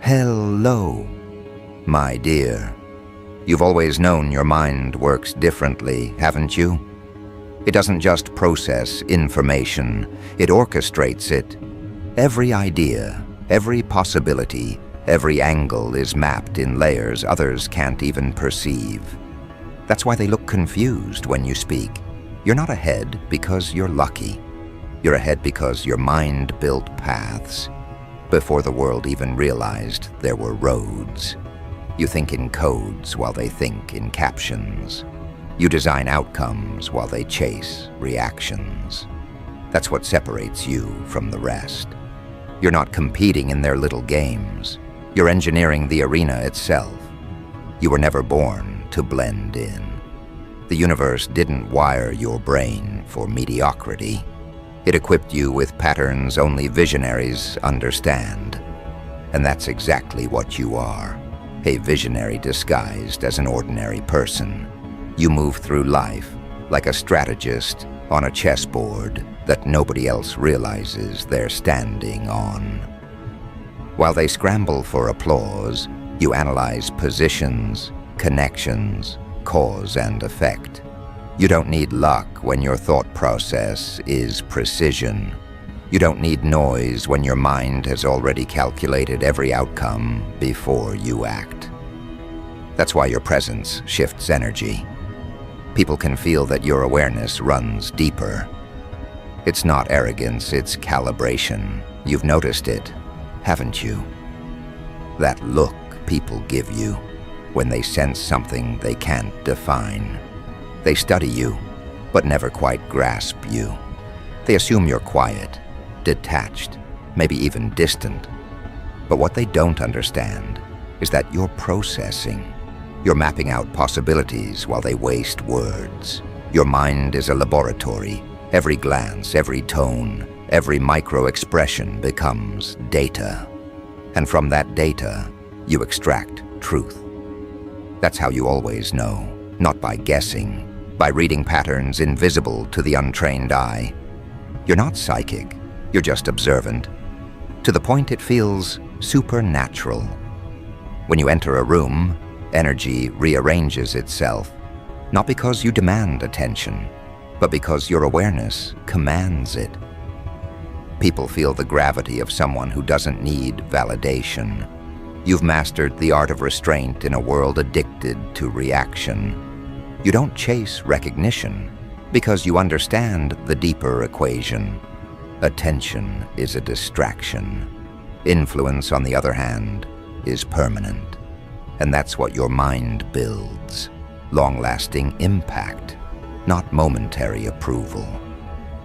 Hello, my dear. You've always known your mind works differently, haven't you? It doesn't just process information, it orchestrates it. Every idea, every possibility, every angle is mapped in layers others can't even perceive. That's why they look confused when you speak. You're not ahead because you're lucky. You're ahead because your mind built paths before the world even realized there were roads. You think in codes while they think in captions. You design outcomes while they chase reactions. That's what separates you from the rest. You're not competing in their little games. You're engineering the arena itself. You were never born to blend in. The universe didn't wire your brain for mediocrity. It equipped you with patterns only visionaries understand. And that's exactly what you are, a visionary disguised as an ordinary person. You move through life like a strategist on a chessboard that nobody else realizes they're standing on. While they scramble for applause, you analyze positions, connections, cause and effect. You don't need luck when your thought process is precision. You don't need noise when your mind has already calculated every outcome before you act. That's why your presence shifts energy. People can feel that your awareness runs deeper. It's not arrogance, it's calibration. You've noticed it, haven't you? That look people give you when they sense something they can't define. They study you, but never quite grasp you. They assume you're quiet, detached, maybe even distant. But what they don't understand is that you're processing. You're mapping out possibilities while they waste words. Your mind is a laboratory. Every glance, every tone, every micro-expression becomes data. And from that data, you extract truth. That's how you always know, not by guessing, by reading patterns invisible to the untrained eye. You're not psychic, you're just observant, to the point it feels supernatural. When you enter a room, energy rearranges itself, not because you demand attention, but because your awareness commands it. People feel the gravity of someone who doesn't need validation. You've mastered the art of restraint in a world addicted to reaction. You don't chase recognition because you understand the deeper equation. Attention is a distraction. Influence, on the other hand, is permanent. And that's what your mind builds. Long-lasting impact, not momentary approval.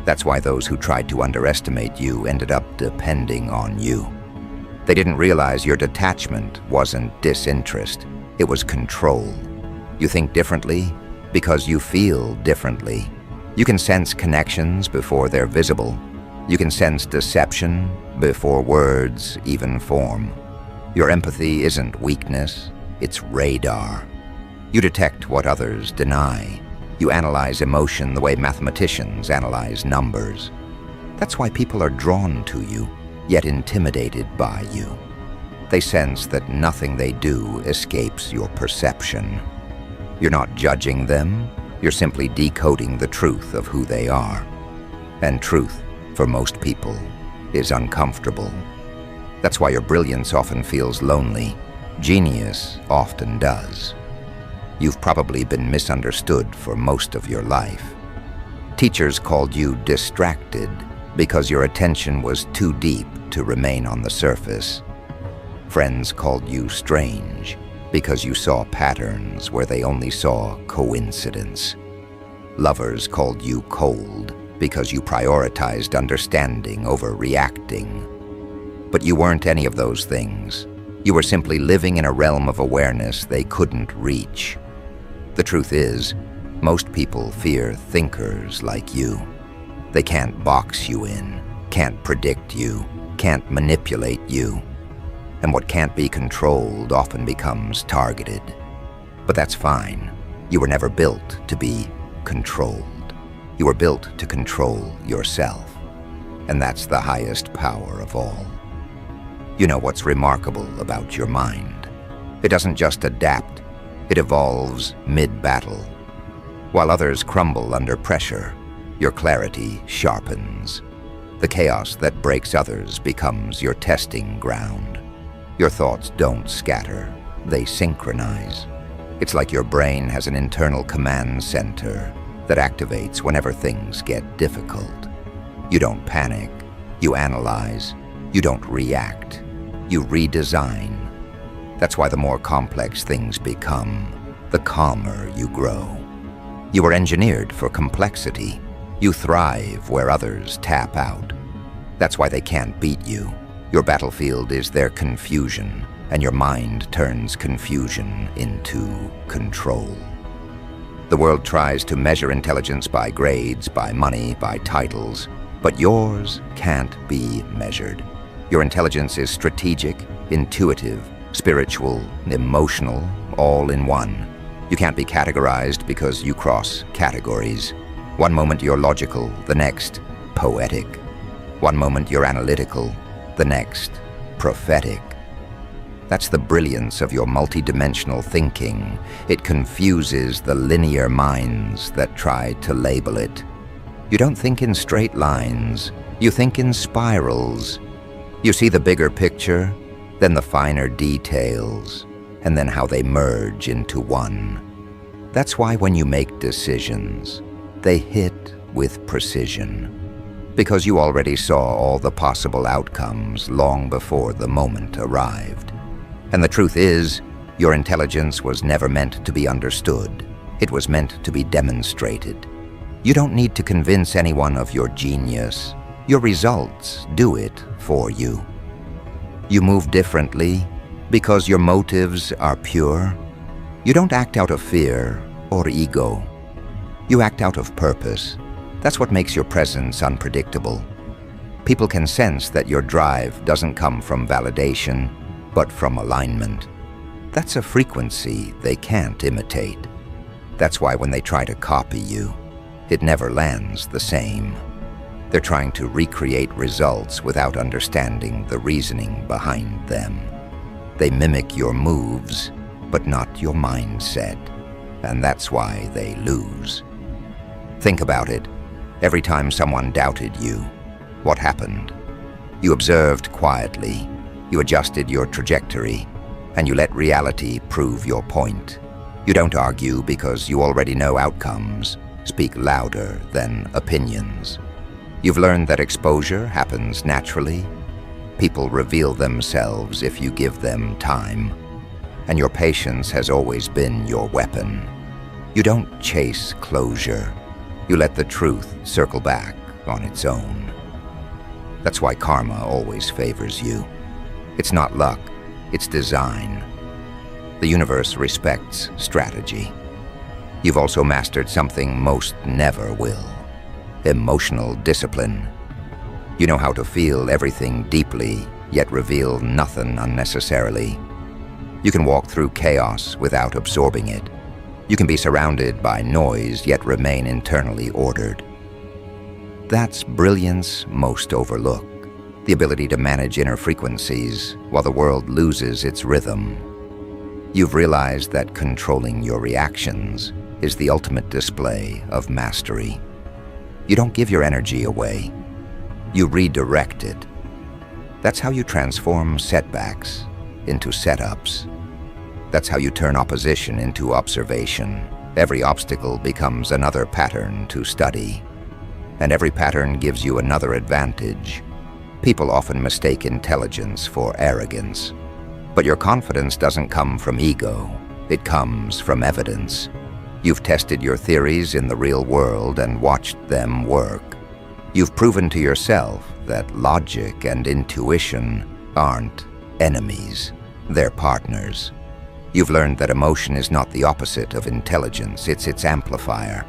That's why those who tried to underestimate you ended up depending on you. They didn't realize your detachment wasn't disinterest, it was control. You think differently because you feel differently. You can sense connections before they're visible. You can sense deception before words even form. Your empathy isn't weakness, it's radar. You detect what others deny. You analyze emotion the way mathematicians analyze numbers. That's why people are drawn to you, yet intimidated by you. They sense that nothing they do escapes your perception. You're not judging them, you're simply decoding the truth of who they are. And truth, for most people, is uncomfortable. That's why your brilliance often feels lonely. Genius often does. You've probably been misunderstood for most of your life. Teachers called you distracted because your attention was too deep to remain on the surface. Friends called you strange because you saw patterns where they only saw coincidence. Lovers called you cold because you prioritized understanding over reacting. But you weren't any of those things. You were simply living in a realm of awareness they couldn't reach. The truth is, most people fear thinkers like you. They can't box you in, can't predict you, can't manipulate you. And what can't be controlled often becomes targeted. But that's fine. You were never built to be controlled. You were built to control yourself. And that's the highest power of all. You know what's remarkable about your mind. It doesn't just adapt, it evolves mid-battle. While others crumble under pressure, your clarity sharpens. The chaos that breaks others becomes your testing ground. Your thoughts don't scatter, they synchronize. It's like your brain has an internal command center that activates whenever things get difficult. You don't panic, you analyze, you don't react, you redesign. That's why the more complex things become, the calmer you grow. You were engineered for complexity. You thrive where others tap out. That's why they can't beat you. Your battlefield is their confusion, and your mind turns confusion into control. The world tries to measure intelligence by grades, by money, by titles, but yours can't be measured. Your intelligence is strategic, intuitive, spiritual, emotional, all in one. You can't be categorized because you cross categories. One moment you're logical, the next poetic. One moment you're analytical, the next prophetic. That's the brilliance of your multidimensional thinking. It confuses the linear minds that try to label it. You don't think in straight lines, you think in spirals. You see the bigger picture, then the finer details, and then how they merge into one. That's why when you make decisions, they hit with precision. Because you already saw all the possible outcomes long before the moment arrived. And the truth is, your intelligence was never meant to be understood. It was meant to be demonstrated. You don't need to convince anyone of your genius. Your results do it for you. You move differently because your motives are pure. You don't act out of fear or ego. You act out of purpose. That's what makes your presence unpredictable. People can sense that your drive doesn't come from validation, but from alignment. That's a frequency they can't imitate. That's why when they try to copy you, it never lands the same. They're trying to recreate results without understanding the reasoning behind them. They mimic your moves, but not your mindset. And that's why they lose. Think about it. Every time someone doubted you, what happened? You observed quietly, you adjusted your trajectory, and you let reality prove your point. You don't argue because you already know outcomes. Speak louder than opinions. You've learned that exposure happens naturally. People reveal themselves if you give them time. And your patience has always been your weapon. You don't chase closure. You let the truth circle back on its own. That's why karma always favors you. It's not luck, it's design. The universe respects strategy. You've also mastered something most never will: emotional discipline. You know how to feel everything deeply, yet reveal nothing unnecessarily. You can walk through chaos without absorbing it. You can be surrounded by noise, yet remain internally ordered. That's brilliance most overlooked, the ability to manage inner frequencies while the world loses its rhythm. You've realized that controlling your reactions is the ultimate display of mastery. You don't give your energy away. You redirect it. That's how you transform setbacks into setups. That's how you turn opposition into observation. Every obstacle becomes another pattern to study. And every pattern gives you another advantage. People often mistake intelligence for arrogance. But your confidence doesn't come from ego. It comes from evidence. You've tested your theories in the real world and watched them work. You've proven to yourself that logic and intuition aren't enemies. They're partners. You've learned that emotion is not the opposite of intelligence, it's its amplifier.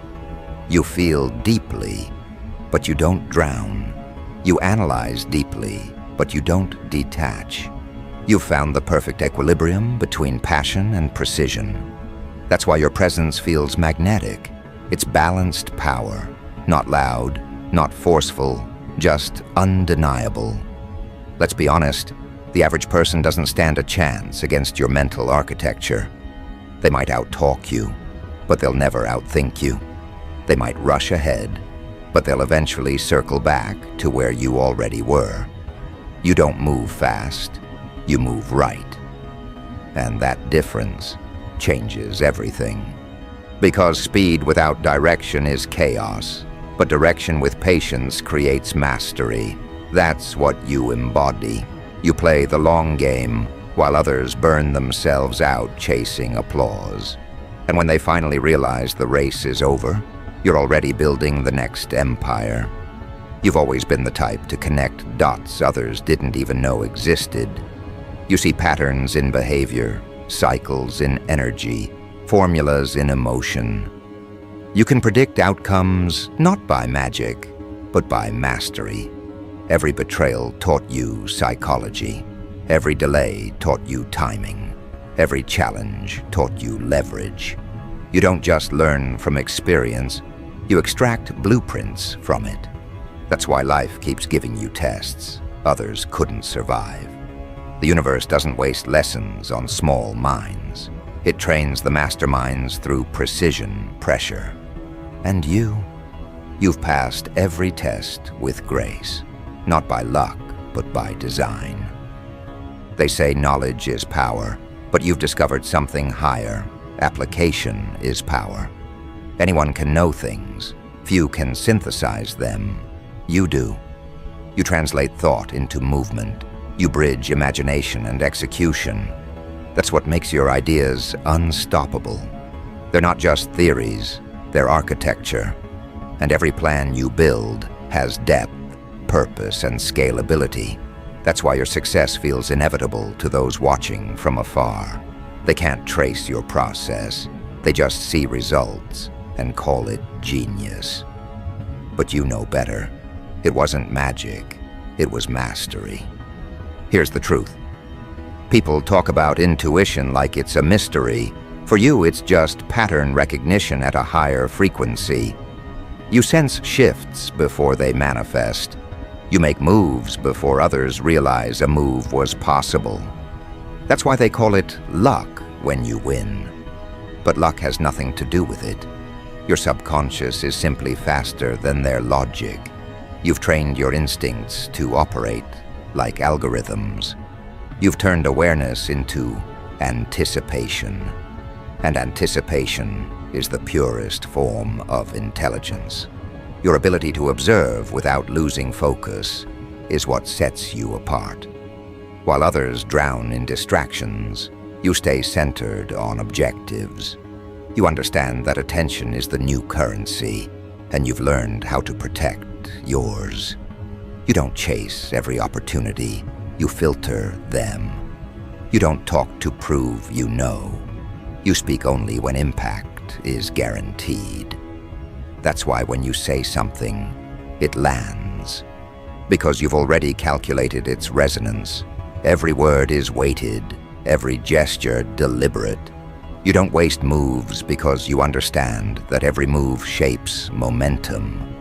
You feel deeply, but you don't drown. You analyze deeply, but you don't detach. You've found the perfect equilibrium between passion and precision. That's why your presence feels magnetic. It's balanced power, not loud, not forceful, just undeniable. Let's be honest, The average person doesn't stand a chance against your mental architecture. They might outtalk you, but they'll never outthink you. They might rush ahead, but they'll eventually circle back to where you already were. You don't move fast, you move right. And that difference changes everything. Because speed without direction is chaos, but direction with patience creates mastery. That's what you embody. You play the long game while others burn themselves out chasing applause. And when they finally realize the race is over, you're already building the next empire. You've always been the type to connect dots others didn't even know existed. You see patterns in behavior, cycles in energy, formulas in emotion. You can predict outcomes not by magic, but by mastery. Every betrayal taught you psychology. Every delay taught you timing. Every challenge taught you leverage. You don't just learn from experience, you extract blueprints from it. That's why life keeps giving you tests others couldn't survive. The universe doesn't waste lessons on small minds. It trains the masterminds through precision pressure. And you've passed every test with grace, not by luck, but by design. They say knowledge is power, but you've discovered something higher. Application is power. Anyone can know things. Few can synthesize them. You do. You translate thought into movement. You bridge imagination and execution. That's what makes your ideas unstoppable. They're not just theories, they're architecture. And every plan you build has depth, purpose, and scalability. That's why your success feels inevitable to those watching from afar. They can't trace your process. They just see results and call it genius. But you know better. It wasn't magic, it was mastery. Here's the truth. People talk about intuition like it's a mystery. For you, it's just pattern recognition at a higher frequency. You sense shifts before they manifest. You make moves before others realize a move was possible. That's why they call it luck when you win. But luck has nothing to do with it. Your subconscious is simply faster than their logic. You've trained your instincts to operate like algorithms. You've turned awareness into anticipation. And anticipation is the purest form of intelligence. Your ability to observe without losing focus is what sets you apart. While others drown in distractions, you stay centered on objectives. You understand that attention is the new currency, and you've learned how to protect yours. You don't chase every opportunity, you filter them. You don't talk to prove you know. You speak only when impact is guaranteed. That's why when you say something, it lands. Because you've already calculated its resonance. Every word is weighted, every gesture deliberate. You don't waste moves because you understand that every move shapes momentum.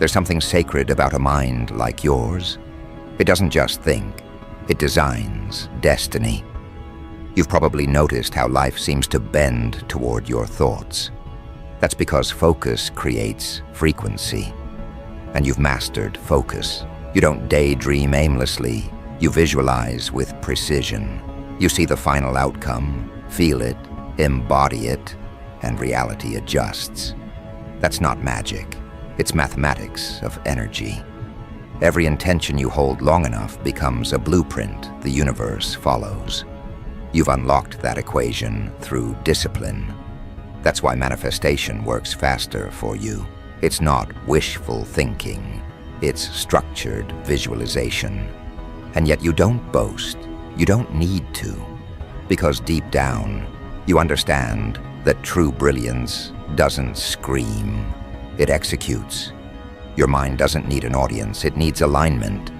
There's something sacred about a mind like yours. It doesn't just think, it designs destiny. You've probably noticed how life seems to bend toward your thoughts. That's because focus creates frequency. And you've mastered focus. You don't daydream aimlessly, you visualize with precision. You see the final outcome, feel it, embody it, and reality adjusts. That's not magic. It's mathematics of energy. Every intention you hold long enough becomes a blueprint the universe follows. You've unlocked that equation through discipline. That's why manifestation works faster for you. It's not wishful thinking. It's structured visualization. And yet you don't boast. You don't need to. Because deep down, you understand that true brilliance doesn't scream. It executes. Your mind doesn't need an audience, it needs alignment.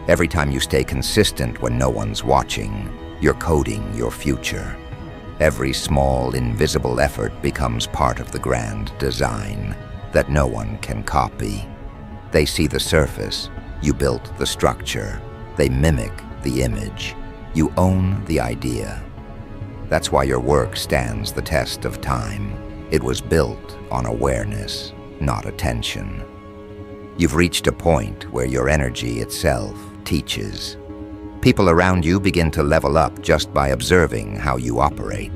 Every time you stay consistent when no one's watching, you're coding your future. Every small, invisible effort becomes part of the grand design that no one can copy. They see the surface, you built the structure. They mimic the image. You own the idea. That's why your work stands the test of time. It was built on awareness, not attention. You've reached a point where your energy itself teaches. People around you begin to level up just by observing how you operate.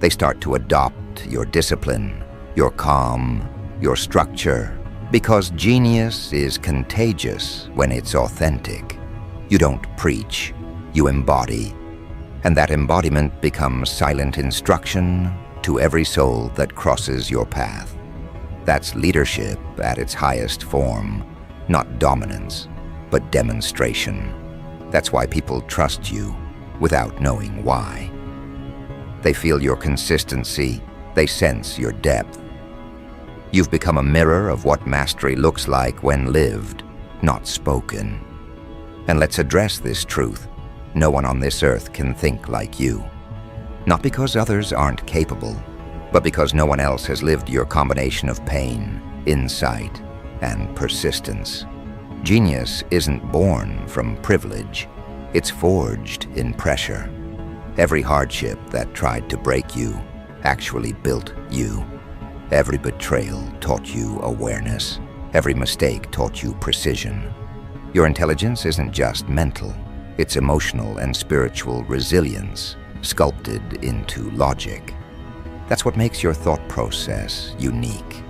They start to adopt your discipline, your calm, your structure, because genius is contagious when it's authentic. You don't preach, you embody. And that embodiment becomes silent instruction to every soul that crosses your path. That's leadership at its highest form, not dominance, but demonstration. That's why people trust you without knowing why. They feel your consistency, they sense your depth. You've become a mirror of what mastery looks like when lived, not spoken. And let's address this truth. No one on this earth can think like you. Not because others aren't capable, but because no one else has lived your combination of pain, insight, and persistence. Genius isn't born from privilege. It's forged in pressure. Every hardship that tried to break you actually built you. Every betrayal taught you awareness. Every mistake taught you precision. Your intelligence isn't just mental. It's emotional and spiritual resilience, sculpted into logic. That's what makes your thought process unique.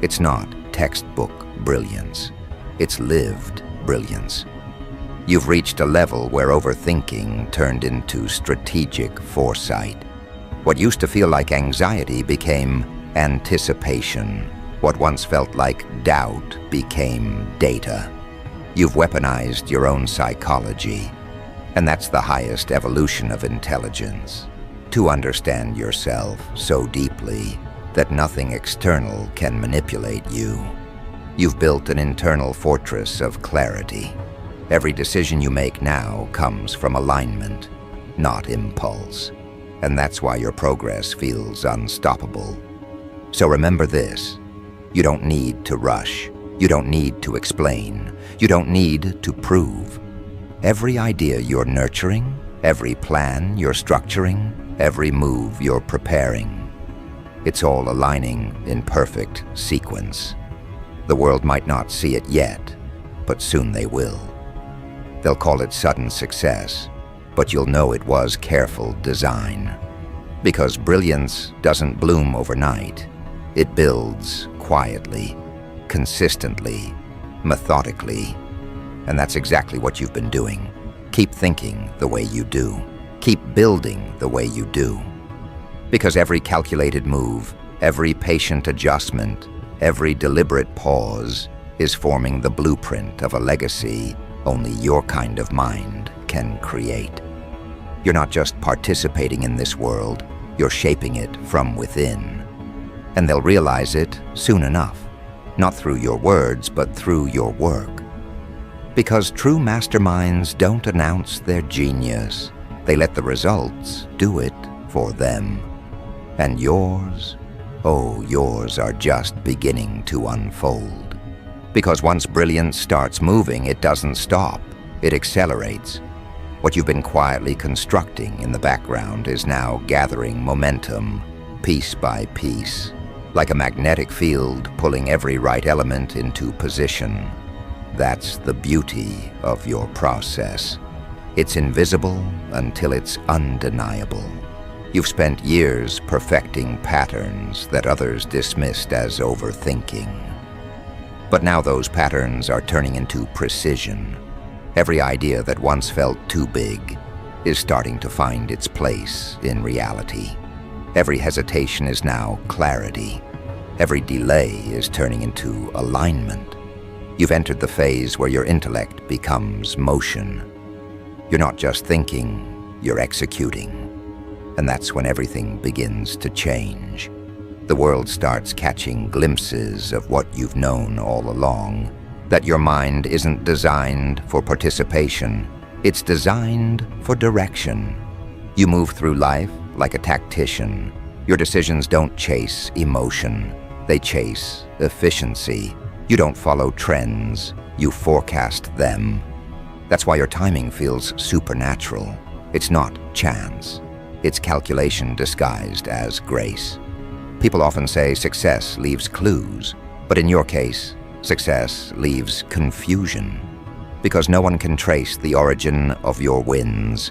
It's not textbook brilliance. It's lived brilliance. You've reached a level where overthinking turned into strategic foresight. What used to feel like anxiety became anticipation. What once felt like doubt became data. You've weaponized your own psychology. And that's the highest evolution of intelligence. To understand yourself so deeply that nothing external can manipulate you. You've built an internal fortress of clarity. Every decision you make now comes from alignment, not impulse. And that's why your progress feels unstoppable. So remember this: you don't need to rush. You don't need to explain. You don't need to prove. Every idea you're nurturing, every plan you're structuring, every move you're preparing, it's all aligning in perfect sequence. The world might not see it yet, but soon they will. They'll call it sudden success, but you'll know it was careful design. Because brilliance doesn't bloom overnight. It builds quietly, consistently, methodically. And that's exactly what you've been doing. Keep thinking the way you do. Keep building the way you do. Because every calculated move, every patient adjustment, every deliberate pause is forming the blueprint of a legacy only your kind of mind can create. You're not just participating in this world, you're shaping it from within. And they'll realize it soon enough, not through your words, but through your work. Because true masterminds don't announce their genius. They let the results do it for them. And yours, oh, yours are just beginning to unfold. Because once brilliance starts moving, it doesn't stop. It accelerates. What you've been quietly constructing in the background is now gathering momentum, piece by piece, like a magnetic field pulling every right element into position. That's the beauty of your process. It's invisible until it's undeniable. You've spent years perfecting patterns that others dismissed as overthinking. But now those patterns are turning into precision. Every idea that once felt too big is starting to find its place in reality. Every hesitation is now clarity. Every delay is turning into alignment. You've entered the phase where your intellect becomes motion. You're not just thinking, you're executing. And that's when everything begins to change. The world starts catching glimpses of what you've known all along, that your mind isn't designed for participation, it's designed for direction. You move through life like a tactician. Your decisions don't chase emotion, they chase efficiency. You don't follow trends, you forecast them. That's why your timing feels supernatural. It's not chance. It's calculation disguised as grace. People often say success leaves clues, but in your case, success leaves confusion. Because no one can trace the origin of your wins.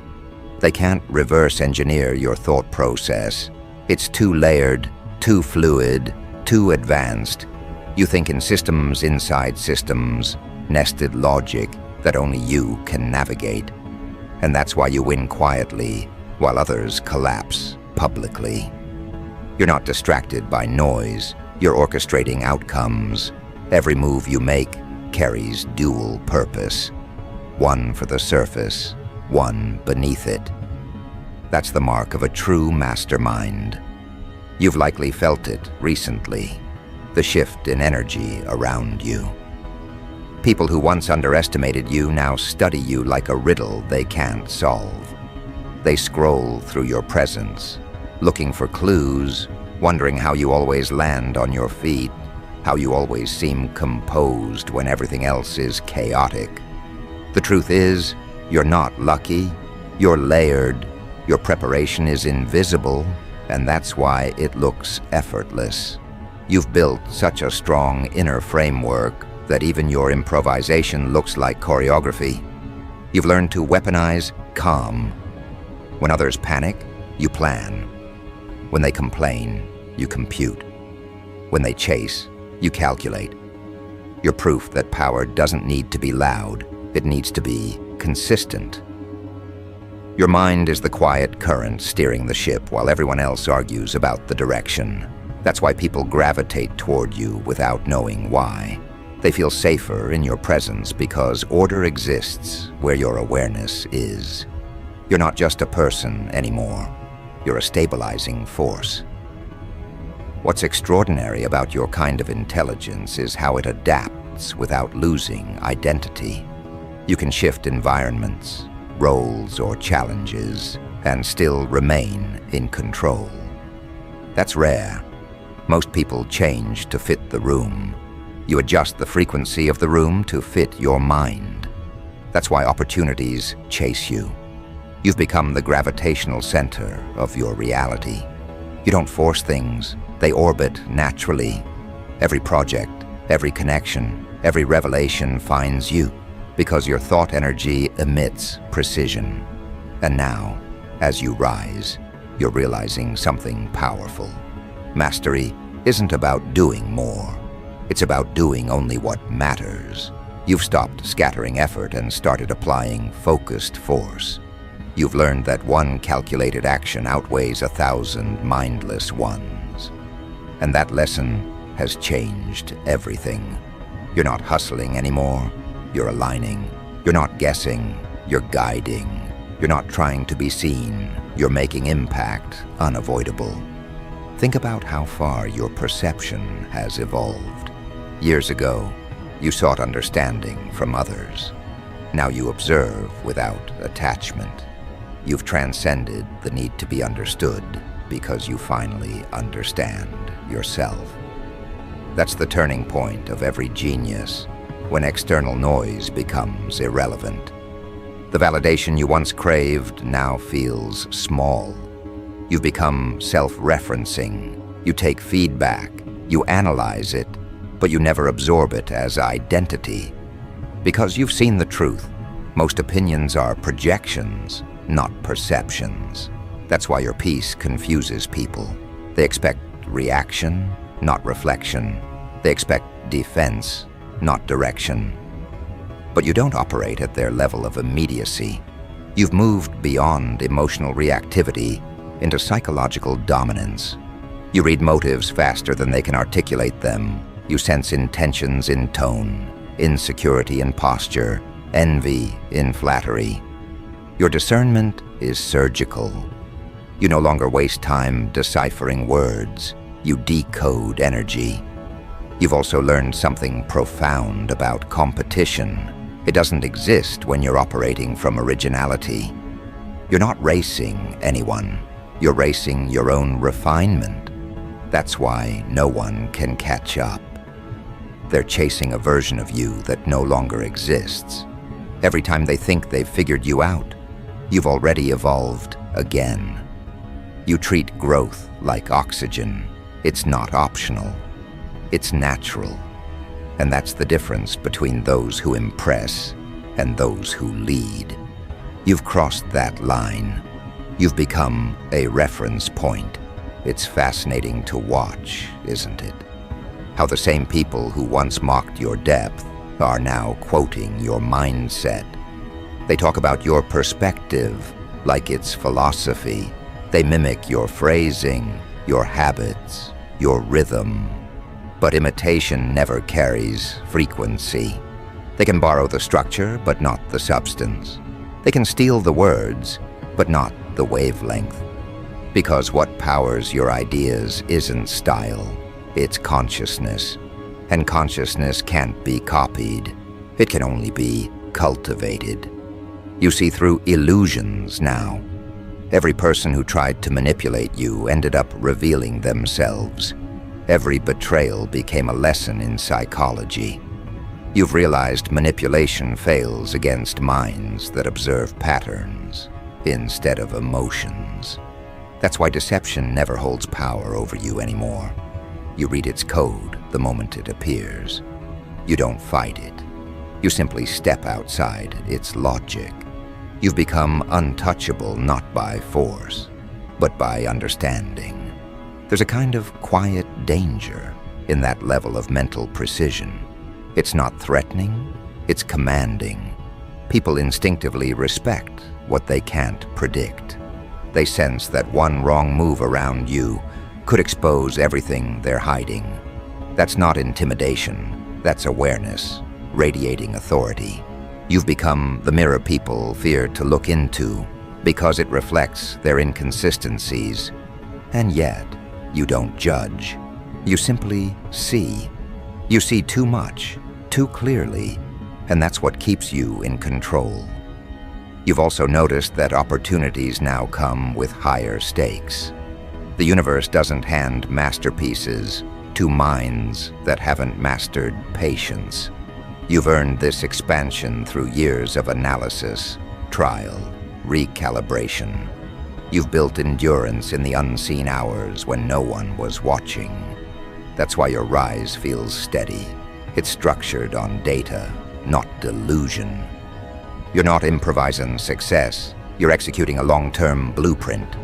They can't reverse engineer your thought process. It's too layered, too fluid, too advanced. You think in systems inside systems, nested logic that only you can navigate. And that's why you win quietly, while others collapse publicly. You're not distracted by noise, you're orchestrating outcomes. Every move you make carries dual purpose. One for the surface, one beneath it. That's the mark of a true mastermind. You've likely felt it recently, the shift in energy around you. People who once underestimated you now study you like a riddle they can't solve. They scroll through your presence, looking for clues, wondering how you always land on your feet, how you always seem composed when everything else is chaotic. The truth is, you're not lucky, you're layered, your preparation is invisible, and that's why it looks effortless. You've built such a strong inner framework that even your improvisation looks like choreography. You've learned to weaponize calm. When others panic, you plan. When they complain, you compute. When they chase, you calculate. You're proof that power doesn't need to be loud, it needs to be consistent. Your mind is the quiet current steering the ship while everyone else argues about the direction. That's why people gravitate toward you without knowing why. They feel safer in your presence because order exists where your awareness is. You're not just a person anymore. You're a stabilizing force. What's extraordinary about your kind of intelligence is how it adapts without losing identity. You can shift environments, roles, or challenges, and still remain in control. That's rare. Most people change to fit the room. You adjust the frequency of the room to fit your mind. That's why opportunities chase you. You've become the gravitational center of your reality. You don't force things, they orbit naturally. Every project, every connection, every revelation finds you because your thought energy emits precision. And now, as you rise, you're realizing something powerful. Mastery isn't about doing more. It's about doing only what matters. You've stopped scattering effort and started applying focused force. You've learned that one calculated action outweighs 1,000 mindless ones. And that lesson has changed everything. You're not hustling anymore. You're aligning. You're not guessing. You're guiding. You're not trying to be seen. You're making impact unavoidable. Think about how far your perception has evolved. Years ago, you sought understanding from others. Now you observe without attachment. You've transcended the need to be understood because you finally understand yourself. That's the turning point of every genius, when external noise becomes irrelevant. The validation you once craved now feels small. You've become self-referencing. You take feedback, you analyze it, but you never absorb it as identity. Because you've seen the truth, most opinions are projections, not perceptions. That's why your peace confuses people. They expect reaction, not reflection. They expect defense, not direction. But you don't operate at their level of immediacy. You've moved beyond emotional reactivity into psychological dominance. You read motives faster than they can articulate them. You sense intentions in tone, insecurity in posture, envy in flattery. Your discernment is surgical. You no longer waste time deciphering words. You decode energy. You've also learned something profound about competition. It doesn't exist when you're operating from originality. You're not racing anyone. You're racing your own refinement. That's why no one can catch up. They're chasing a version of you that no longer exists. Every time they think they've figured you out, you've already evolved again. You treat growth like oxygen. It's not optional. It's natural. And that's the difference between those who impress and those who lead. You've crossed that line. You've become a reference point. It's fascinating to watch, isn't it? How the same people who once mocked your depth are now quoting your mindset. They talk about your perspective like it's philosophy. They mimic your phrasing, your habits, your rhythm. But imitation never carries frequency. They can borrow the structure, but not the substance. They can steal the words, but not the wavelength. Because what powers your ideas isn't style, it's consciousness. And consciousness can't be copied. It can only be cultivated. You see through illusions now. Every person who tried to manipulate you ended up revealing themselves. Every betrayal became a lesson in psychology. You've realized manipulation fails against minds that observe patterns instead of emotions. That's why deception never holds power over you anymore. You read its code the moment it appears. You don't fight it. You simply step outside its logic. You've become untouchable not by force, but by understanding. There's a kind of quiet danger in that level of mental precision. It's not threatening, it's commanding. People instinctively respect what they can't predict. They sense that one wrong move around you could expose everything they're hiding. That's not intimidation, that's awareness, radiating authority. You've become the mirror people fear to look into because it reflects their inconsistencies. And yet, you don't judge. You simply see. You see too much, too clearly, and that's what keeps you in control. You've also noticed that opportunities now come with higher stakes. The universe doesn't hand masterpieces to minds that haven't mastered patience. You've earned this expansion through years of analysis, trial, recalibration. You've built endurance in the unseen hours when no one was watching. That's why your rise feels steady. It's structured on data, not delusion. You're not improvising success. You're executing a long-term blueprint.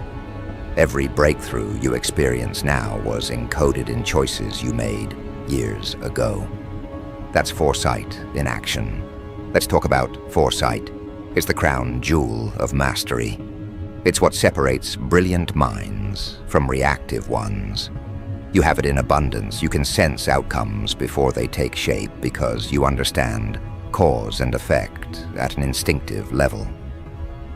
Every breakthrough you experience now was encoded in choices you made years ago. That's foresight in action. Let's talk about foresight. It's the crown jewel of mastery. It's what separates brilliant minds from reactive ones. You have it in abundance. You can sense outcomes before they take shape because you understand cause and effect at an instinctive level.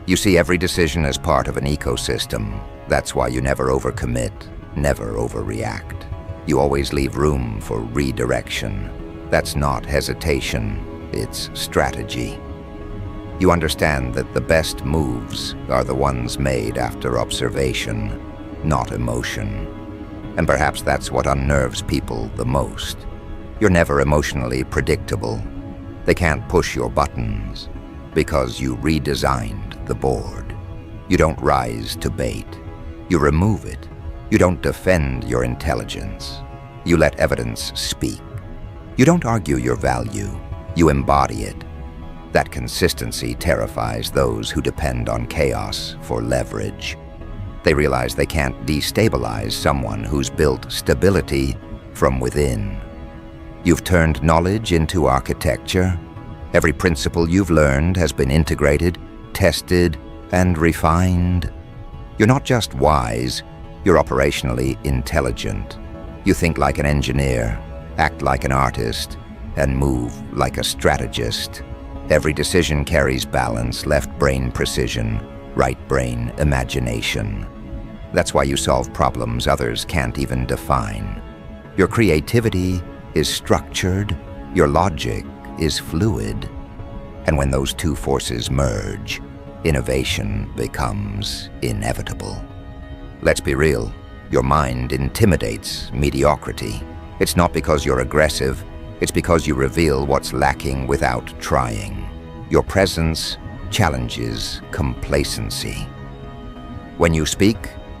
You see every decision as part of an ecosystem. That's why you never overcommit, never overreact. You always leave room for redirection. That's not hesitation, it's strategy. You understand that the best moves are the ones made after observation, not emotion. And perhaps that's what unnerves people the most. You're never emotionally predictable. They can't push your buttons because you redesigned the board. You don't rise to bait. You remove it. You don't defend your intelligence. You let evidence speak. You don't argue your value. You embody it. That consistency terrifies those who depend on chaos for leverage. They realize they can't destabilize someone who's built stability from within. You've turned knowledge into architecture. Every principle you've learned has been integrated, tested, and refined. You're not just wise, you're operationally intelligent. You think like an engineer, act like an artist, and move like a strategist. Every decision carries balance, left brain precision, right brain imagination. That's why you solve problems others can't even define. Your creativity is structured, your logic is fluid. And when those two forces merge, innovation becomes inevitable. Let's be real, your mind intimidates mediocrity. It's not because you're aggressive, it's because you reveal what's lacking without trying. Your presence challenges complacency. When you speak,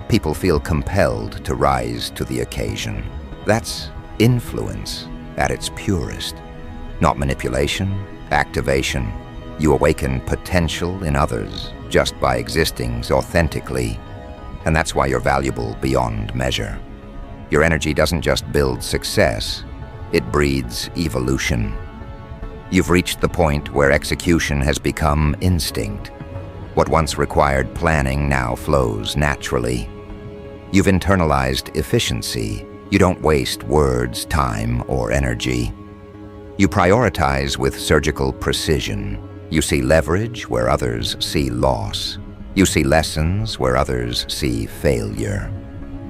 people feel compelled to rise to the occasion. That's influence at its purest. Not manipulation, activation. You awaken potential in others just by existing authentically, and that's why you're valuable beyond measure. Your energy doesn't just build success, it breeds evolution. You've reached the point where execution has become instinct. What once required planning now flows naturally. You've internalized efficiency. You don't waste words, time, or energy. You prioritize with surgical precision. You see leverage where others see loss. You see lessons where others see failure.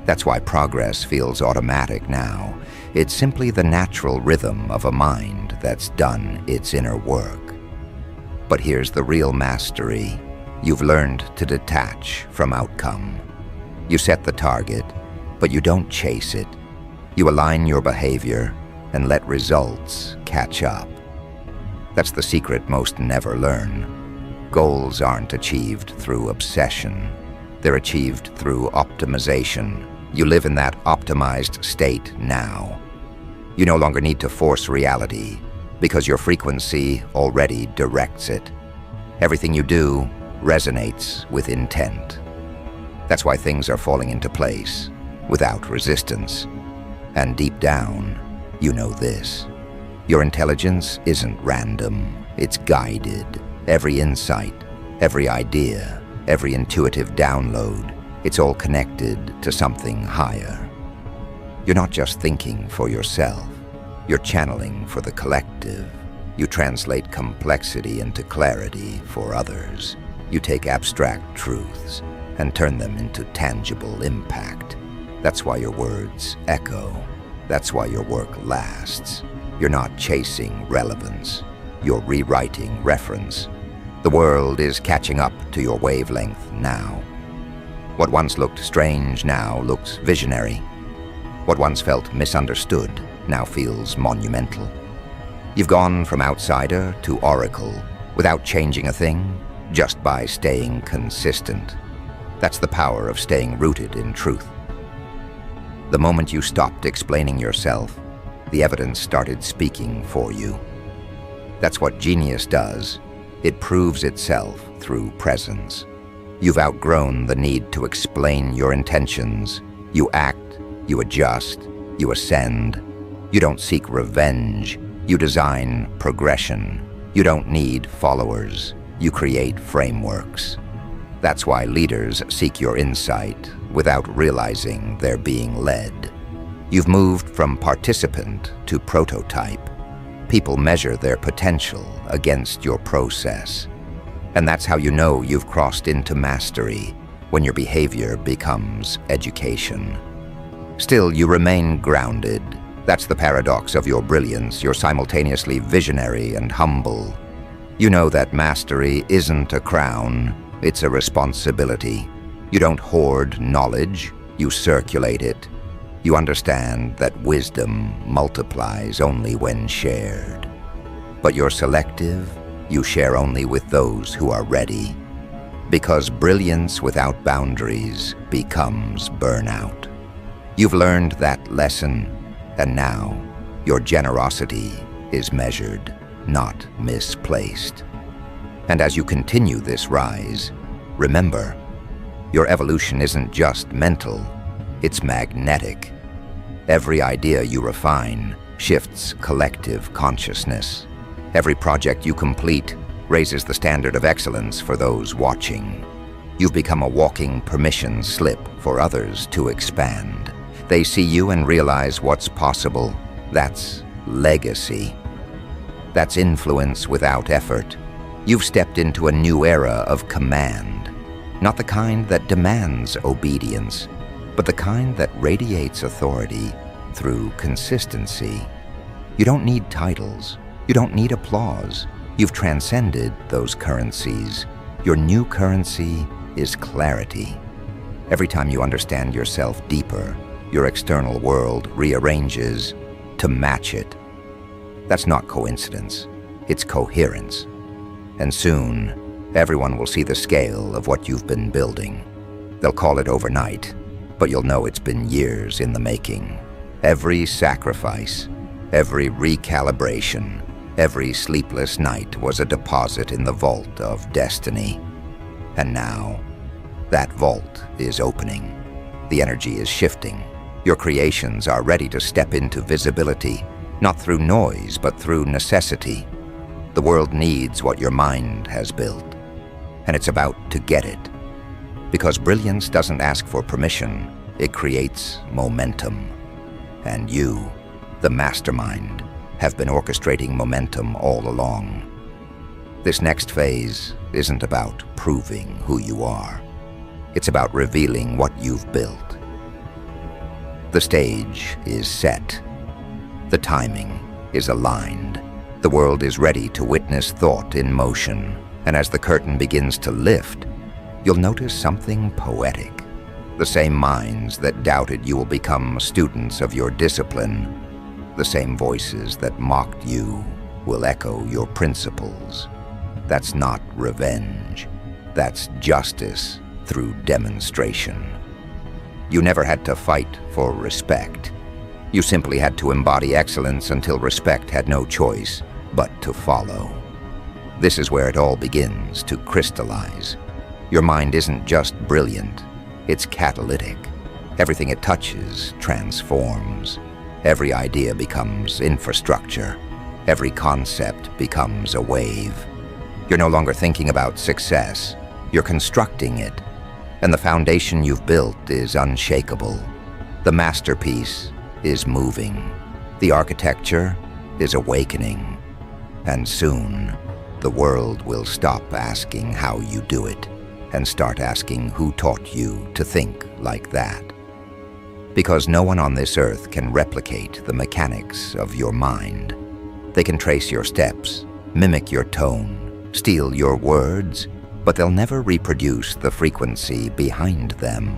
That's why progress feels automatic now. It's simply the natural rhythm of a mind that's done its inner work. But here's the real mastery. You've learned to detach from outcome. You set the target, but you don't chase it. You align your behavior and let results catch up. That's the secret most never learn. Goals aren't achieved through obsession. They're achieved through optimization. You live in that optimized state now. You no longer need to force reality because your frequency already directs it. Everything you do resonates with intent. That's why things are falling into place without resistance. And deep down, you know this. Your intelligence isn't random, it's guided. Every insight, every idea, every intuitive download, it's all connected to something higher. You're not just thinking for yourself, you're channeling for the collective. You translate complexity into clarity for others. You take abstract truths and turn them into tangible impact. That's why your words echo. That's why your work lasts. You're not chasing relevance. You're rewriting reference. The world is catching up to your wavelength now. What once looked strange now looks visionary. What once felt misunderstood now feels monumental. You've gone from outsider to oracle without changing a thing, just by staying consistent. That's the power of staying rooted in truth. The moment you stopped explaining yourself, the evidence started speaking for you. That's what genius does. It proves itself through presence. You've outgrown the need to explain your intentions. You act, you adjust, you ascend. You don't seek revenge. You design progression. You don't need followers. You create frameworks. That's why leaders seek your insight without realizing they're being led. You've moved from participant to prototype. People measure their potential against your process. And that's how you know you've crossed into mastery, when your behavior becomes education. Still, you remain grounded. That's the paradox of your brilliance. You're simultaneously visionary and humble. You know that mastery isn't a crown, it's a responsibility. You don't hoard knowledge, you circulate it. You understand that wisdom multiplies only when shared. But you're selective, you share only with those who are ready. Because brilliance without boundaries becomes burnout. You've learned that lesson, and now your generosity is measured, not misplaced. And as you continue this rise, remember, your evolution isn't just mental, it's magnetic. Every idea you refine shifts collective consciousness. Every project you complete raises the standard of excellence for those watching. You've become a walking permission slip for others to expand. They see you and realize what's possible. That's legacy. That's influence without effort. You've stepped into a new era of command. Not the kind that demands obedience, but the kind that radiates authority through consistency. You don't need titles. You don't need applause. You've transcended those currencies. Your new currency is clarity. Every time you understand yourself deeper, your external world rearranges to match it. That's not coincidence. It's coherence. And soon, Everyone will see the scale of what you've been building. They'll call it overnight, but you'll know it's been years in the making. Every sacrifice, every recalibration, every sleepless night was a deposit in the vault of destiny. And now, that vault is opening. The energy is shifting. Your creations are ready to step into visibility, not through noise, but through necessity. The world needs what your mind has built, and it's about to get it. Because brilliance doesn't ask for permission, it creates momentum. And you, the mastermind, have been orchestrating momentum all along. This next phase isn't about proving who you are. It's about revealing what you've built. The stage is set. The timing is aligned. The world is ready to witness thought in motion. And as the curtain begins to lift, you'll notice something poetic. The same minds that doubted you will become students of your discipline. The same voices that mocked you will echo your principles. That's not revenge. That's justice through demonstration. You never had to fight for respect. You simply had to embody excellence until respect had no choice but to follow. This is where it all begins to crystallize. Your mind isn't just brilliant, it's catalytic. Everything it touches transforms. Every idea becomes infrastructure. Every concept becomes a wave. You're no longer thinking about success. You're constructing it. And the foundation you've built is unshakable. The masterpiece is moving. The architecture is awakening. And soon, the world will stop asking how you do it and start asking who taught you to think like that. Because no one on this earth can replicate the mechanics of your mind. They can trace your steps, mimic your tone, steal your words, but they'll never reproduce the frequency behind them.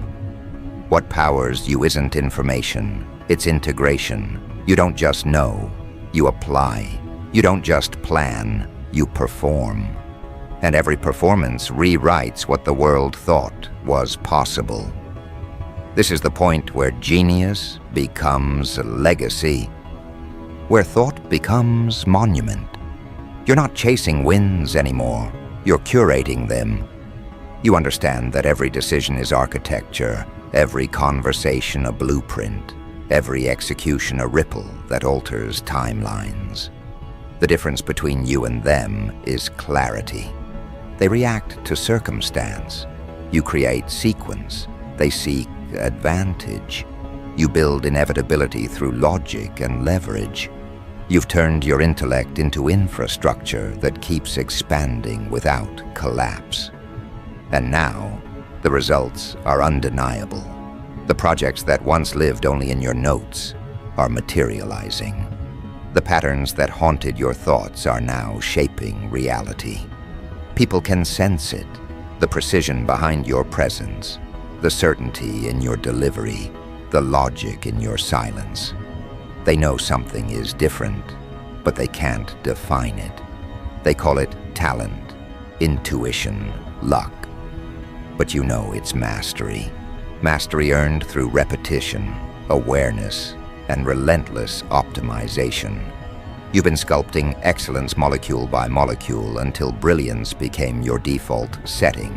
What powers you isn't information, it's integration. You don't just know, you apply. You don't just plan, you perform. And every performance rewrites what the world thought was possible. This is the point where genius becomes legacy, where thought becomes monument. You're not chasing wins anymore, you're curating them. You understand that every decision is architecture, every conversation a blueprint, every execution a ripple that alters timelines. The difference between you and them is clarity. They react to circumstance. You create sequence. They seek advantage. You build inevitability through logic and leverage. You've turned your intellect into infrastructure that keeps expanding without collapse. And now, the results are undeniable. The projects that once lived only in your notes are materializing. The patterns that haunted your thoughts are now shaping reality. People can sense it, the precision behind your presence, the certainty in your delivery, the logic in your silence. They know something is different, but they can't define it. They call it talent, intuition, luck. But you know it's mastery. Mastery earned through repetition, awareness, and relentless optimization. You've been sculpting excellence molecule by molecule until brilliance became your default setting.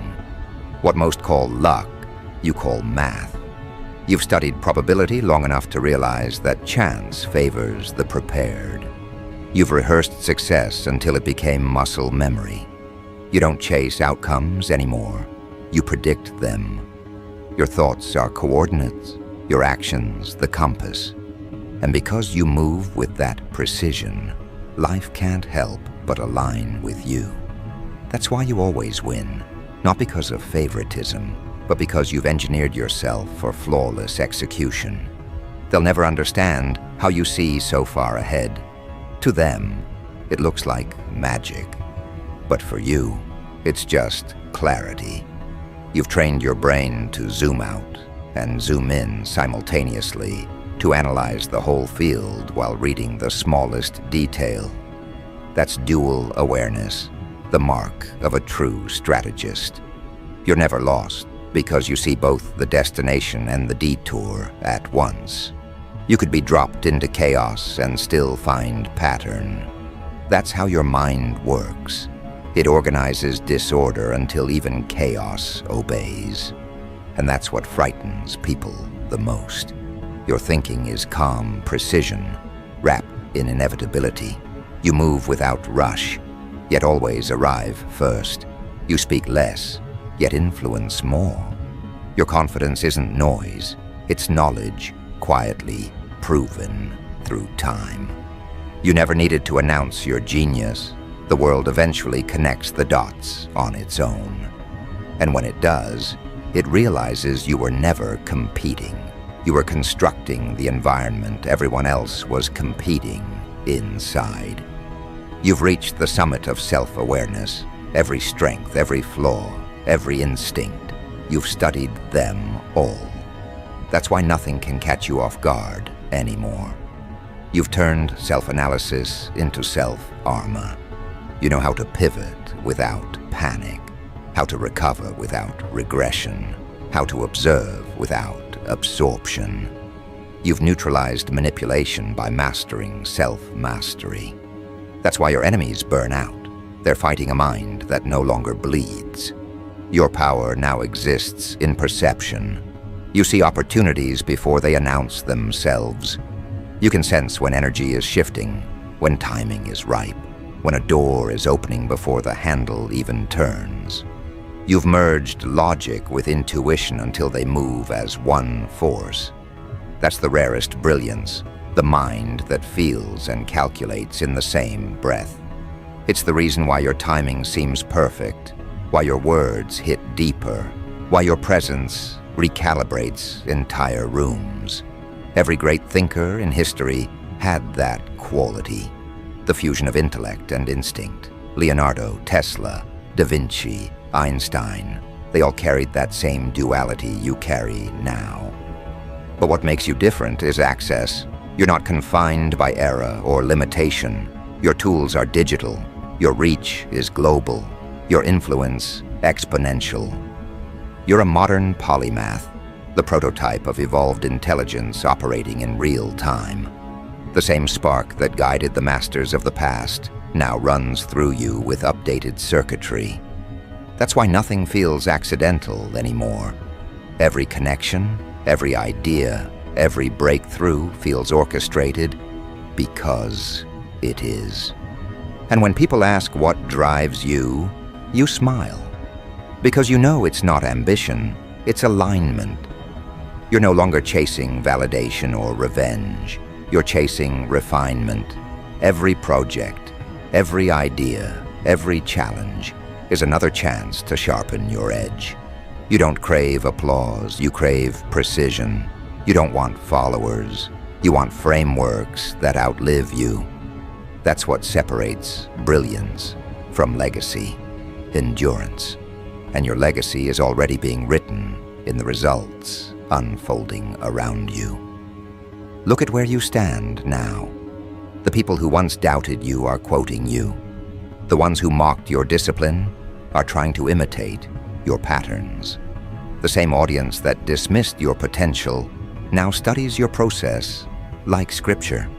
What most call luck, you call math. You've studied probability long enough to realize that chance favors the prepared. You've rehearsed success until it became muscle memory. You don't chase outcomes anymore. You predict them. Your thoughts are coordinates, your actions the compass. And because you move with that precision, life can't help but align with you. That's why you always win, not because of favoritism, but because you've engineered yourself for flawless execution. They'll never understand how you see so far ahead. To them, it looks like magic. But for you, it's just clarity. You've trained your brain to zoom out and zoom in simultaneously, to analyze the whole field while reading the smallest detail. That's dual awareness, the mark of a true strategist. You're never lost because you see both the destination and the detour at once. You could be dropped into chaos and still find pattern. That's how your mind works. It organizes disorder until even chaos obeys. And that's what frightens people the most. Your thinking is calm precision, wrapped in inevitability. You move without rush, yet always arrive first. You speak less, yet influence more. Your confidence isn't noise, it's knowledge, quietly proven through time. You never needed to announce your genius. The world eventually connects the dots on its own. And when it does, it realizes you were never competing. You were constructing the environment everyone else was competing inside. You've reached the summit of self-awareness. Every strength, every flaw, every instinct. You've studied them all. That's why nothing can catch you off guard anymore. You've turned self-analysis into self-armor. You know how to pivot without panic, how to recover without regression, how to observe without absorption. You've neutralized manipulation by mastering self-mastery. That's why your enemies burn out. They're fighting a mind that no longer bleeds. Your power now exists in perception. You see opportunities before they announce themselves. You can sense when energy is shifting, when timing is ripe, when a door is opening before the handle even turns. You've merged logic with intuition until they move as one force. That's the rarest brilliance, the mind that feels and calculates in the same breath. It's the reason why your timing seems perfect, why your words hit deeper, why your presence recalibrates entire rooms. Every great thinker in history had that quality, the fusion of intellect and instinct. Leonardo, Tesla, Da Vinci, Einstein, they all carried that same duality you carry now. But what makes you different is access. You're not confined by era or limitation. Your tools are digital. Your reach is global. Your influence exponential. You're a modern polymath, the prototype of evolved intelligence operating in real time. The same spark that guided the masters of the past now runs through you with updated circuitry. That's why nothing feels accidental anymore. Every connection, every idea, every breakthrough feels orchestrated because it is. And when people ask what drives you, you smile. Because you know it's not ambition, it's alignment. You're no longer chasing validation or revenge. You're chasing refinement. Every project, every idea, every challenge is another chance to sharpen your edge. You don't crave applause, you crave precision. You don't want followers, you want frameworks that outlive you. That's what separates brilliance from legacy, endurance. And your legacy is already being written in the results unfolding around you. Look at where you stand now. The people who once doubted you are quoting you. The ones who mocked your discipline are trying to imitate your patterns. The same audience that dismissed your potential now studies your process like scripture.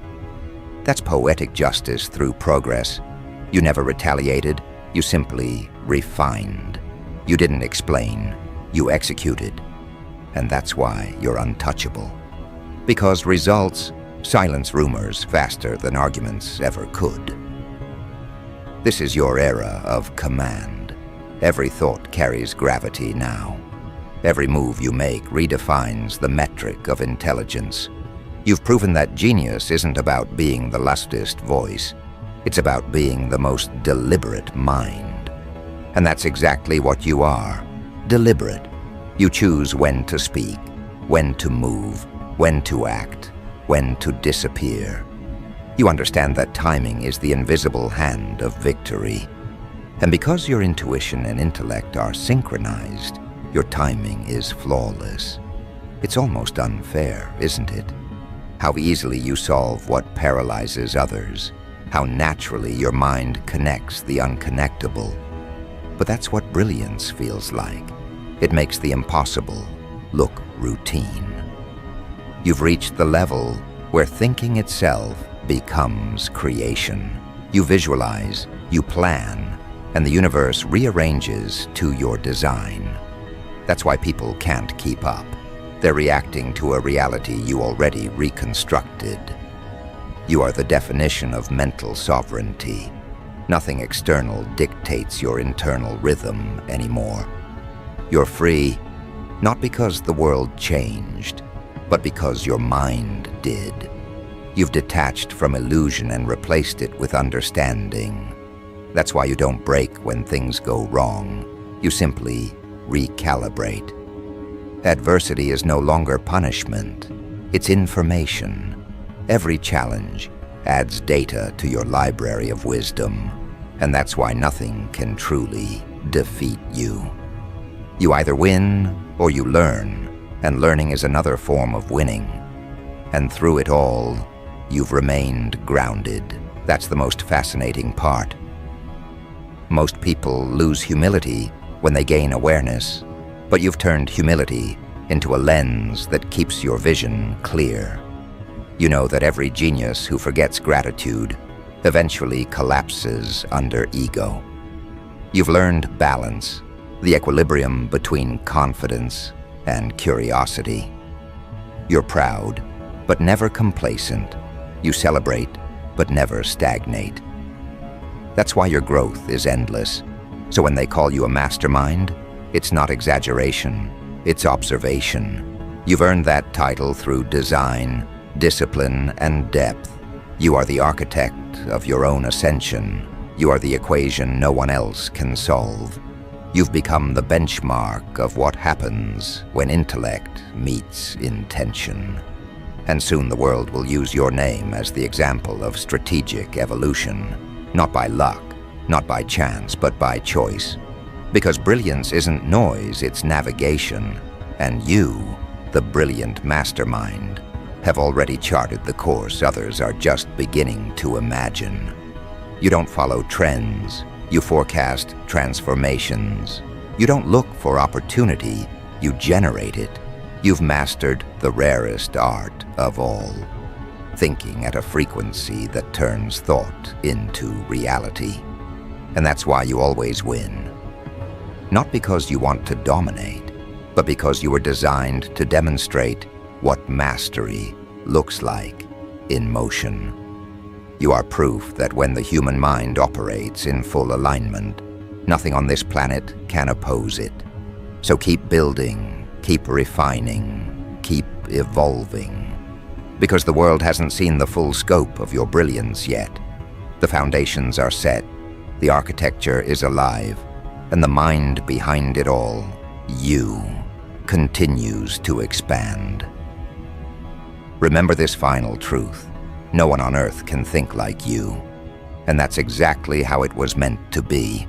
That's poetic justice through progress. You never retaliated, you simply refined. You didn't explain, you executed. And that's why you're untouchable. Because results silence rumors faster than arguments ever could. This is your era of command. Every thought carries gravity now. Every move you make redefines the metric of intelligence. You've proven that genius isn't about being the loudest voice. It's about being the most deliberate mind. And that's exactly what you are. Deliberate. You choose when to speak, when to move, when to act, when to disappear. You understand that timing is the invisible hand of victory. And because your intuition and intellect are synchronized, your timing is flawless. It's almost unfair, isn't it? How easily you solve what paralyzes others. how naturally your mind connects the unconnectable. But that's what brilliance feels like. It makes the impossible look routine. You've reached the level where thinking itself becomes creation. You visualize, you plan, and the universe rearranges to your design. That's why people can't keep up. They're reacting to a reality you already reconstructed. You are the definition of mental sovereignty. Nothing external dictates your internal rhythm anymore. You're free, not because the world changed, but because your mind did. You've detached from illusion and replaced it with understanding. That's why you don't break when things go wrong. You simply recalibrate. Adversity is no longer punishment. It's information. Every challenge adds data to your library of wisdom, and that's why nothing can truly defeat you. You either win or you learn, and learning is another form of winning. And through it all, you've remained grounded. That's the most fascinating part. Most people lose humility when they gain awareness, but you've turned humility into a lens that keeps your vision clear. You know that every genius who forgets gratitude eventually collapses under ego. You've learned balance, the equilibrium between confidence and curiosity. You're proud, but never complacent. You celebrate, but never stagnate. That's why your growth is endless. So when they call you a mastermind, it's not exaggeration, it's observation. You've earned that title through design, discipline, and depth. You are the architect of your own ascension. You are the equation no one else can solve. You've become the benchmark of what happens when intellect meets intention. And soon the world will use your name as the example of strategic evolution, not by luck, not by chance, but by choice. Because brilliance isn't noise, it's navigation. And you, the brilliant mastermind, have already charted the course others are just beginning to imagine. You don't follow trends, you forecast transformations. You don't look for opportunity, you generate it. You've mastered the rarest art of all, thinking at a frequency that turns thought into reality. And that's why you always win. Not because you want to dominate, but because you were designed to demonstrate what mastery looks like in motion. You are proof that when the human mind operates in full alignment, nothing on this planet can oppose it. So keep building, keep refining, keep evolving. Because the world hasn't seen the full scope of your brilliance yet. The foundations are set, the architecture is alive, and the mind behind it all, you, continues to expand. Remember this final truth. No one on earth can think like you. And that's exactly how it was meant to be.